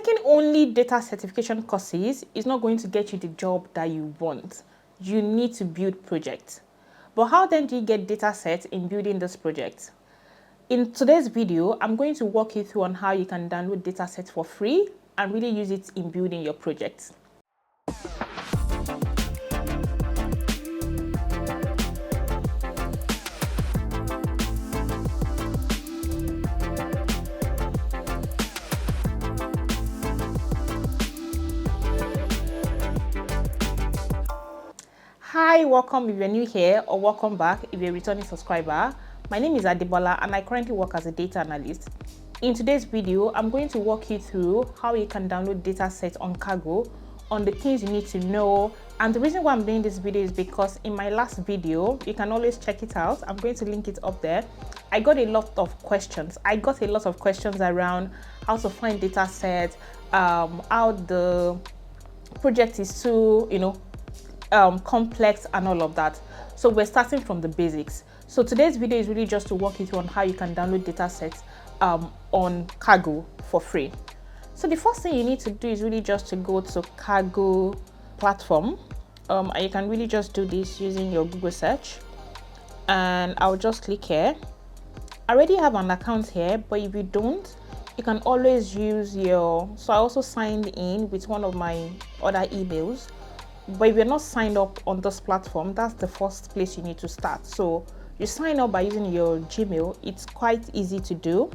taking only data certification courses is not going to get you the job that you want. You need to build projects. But how then do you get data sets in building this project? In today's video, I'm going to walk you through on how you can download data sets for free and really use it in building your projects. Hi, welcome if you're new here, or welcome back if you're a returning subscriber. My name is Adebola and I currently work as a data analyst. In today's video, I'm going to walk you through how you can download data sets on Kaggle, on the things you need to know. And the reason why I'm doing this video is because in my last video, you can always check it out. I'm going to link it up there. I got a lot of questions. Around how to find data sets, how the project is too, complex and all of that. So we're starting from the basics. So today's video is really just to walk you through on how you can download data sets on Kaggle for free. So the first thing you need to do is really just to go to Kaggle platform. And you can really just do this using your Google search. And I'll just click here. I already have an account here, but if you don't, you can always use so I also signed in with one of my other emails. But if you're not signed up on this platform, that's the first place you need to start. So you sign up by using your Gmail. It's quite easy to do.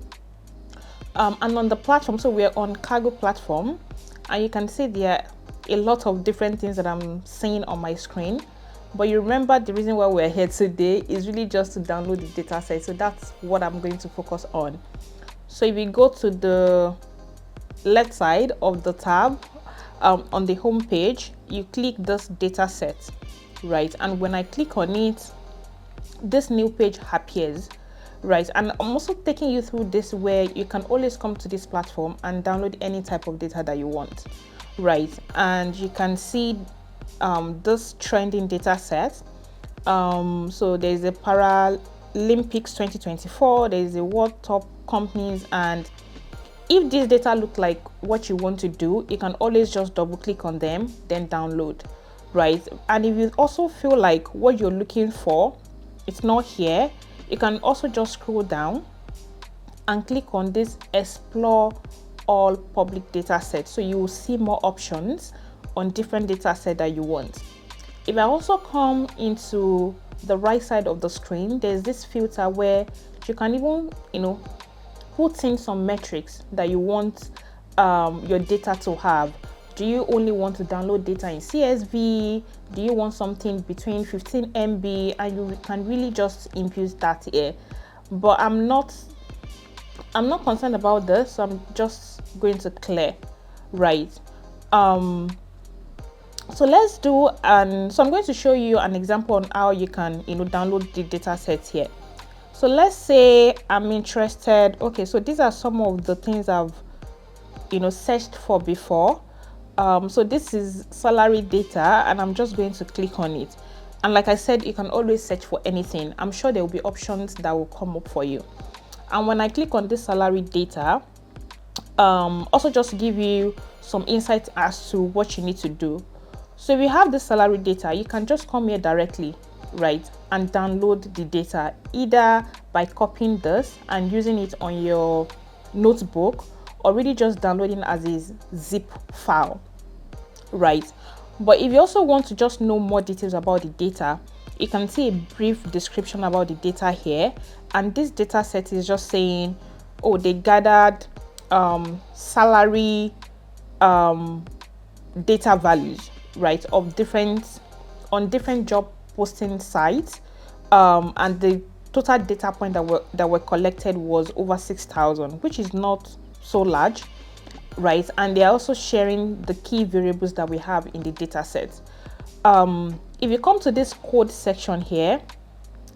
And on the platform, so we're on Kaggle platform, and you can see there are a lot of different things that I'm seeing on my screen. But you remember the reason why we're here today is really just to download the data set. So that's what I'm going to focus on. So if you go to the left side of the tab, on the home page, you click this data set, right? And when I click on it, this new page appears, right? And I'm also taking you through this where you can always come to this platform and download any type of data that you want, right? And you can see this trending data set. So there's a Paralympics 2024, there's a World Top Companies, and if this data look like what you want to do, you can always just double click on them, then download, right? And if you also feel like what you're looking for, it's not here, you can also just scroll down and click on this explore all public data sets. So you will see more options on different data set that you want. If I also come into the right side of the screen, there's this filter where you can even, put in some metrics that you want your data to have. Do you only want to download data in CSV? Do you want something between 15 MB? And you can really just impute that here. But I'm not concerned about this, so I'm just going to clear, right? So let's do, so I'm going to show you an example on how you can, download the data set here. So let's say I'm interested. Okay, so these are some of the things I've, searched for before. So this is salary data, and I'm just going to click on it. And like I said, you can always search for anything. I'm sure there will be options that will come up for you. And when I click on this salary data, also just to give you some insight as to what you need to do. So if you have this salary data, you can just come here directly, right, and download the data either by copying this and using it on your notebook, or really just downloading as a zip file, right? But if you also want to just know more details about the data, you can see a brief description about the data here, and this data set is just saying, oh, they gathered salary data values, right, of different job posting sites, and the total data point that were collected was over 6,000, which is not so large, right? And they're also sharing the key variables that we have in the data set. If you come to this code section here,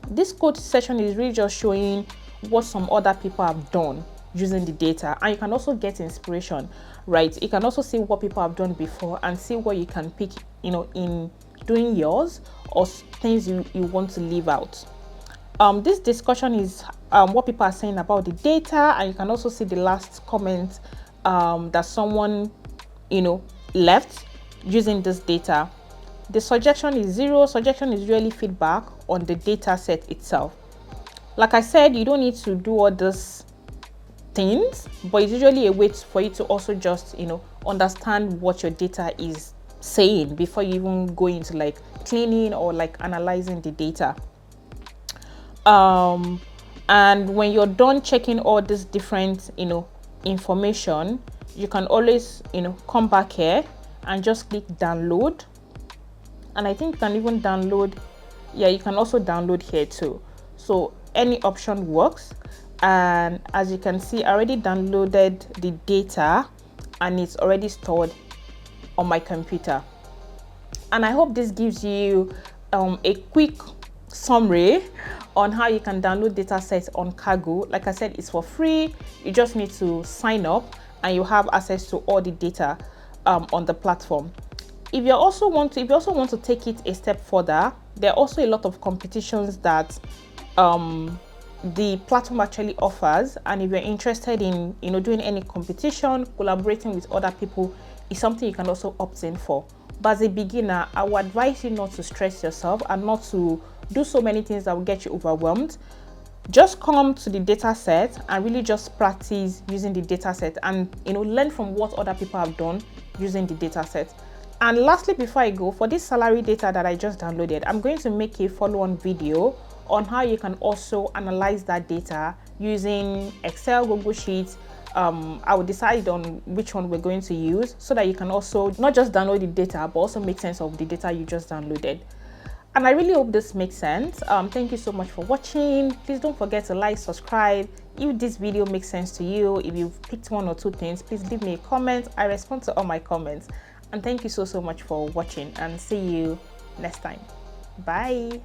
this code section is really just showing what some other people have done using the data, and you can also get inspiration, right? You can also see what people have done before and see what you can pick, in doing yours, or things you want to leave out. This discussion is what people are saying about the data, and you can also see the last comment that someone, left using this data. The suggestion is 0. Suggestion is really feedback on the data set itself. Like I said, you don't need to do all these things, but it's usually a way for you to also just, understand what your data is saying before you even go into like cleaning or like analyzing the data. And when you're done checking all this different, information, you can always, come back here and just click download. And I think you can even download, you can also download here too. So any option works. And as you can see, I already downloaded the data and it's already stored on my computer. And I hope this gives you a quick summary on how you can download data sets on Kaggle. Like I said, it's for free. You just need to sign up and you have access to all the data on the platform. If you also want to take it a step further, there are also a lot of competitions that the platform actually offers. And if you're interested in doing any competition, collaborating with other people is something you can also opt in for. But as a beginner, I would advise you not to stress yourself and not to do so many things that will get you overwhelmed. Just come to the data set and really just practice using the data set and learn from what other people have done using the data set. And lastly, before I go, for this salary data that I just downloaded, I'm going to make a follow-on video on how you can also analyze that data using Excel, Google Sheets. I will decide on which one we're going to use so that you can also not just download the data, but also make sense of the data you just downloaded. And I really hope this makes sense. Thank you so much for watching. Please don't forget to like, subscribe. If this video makes sense to you, if you've picked one or two things, please leave me a comment. I respond to all my comments. And thank you so much for watching, and see you next time. Bye.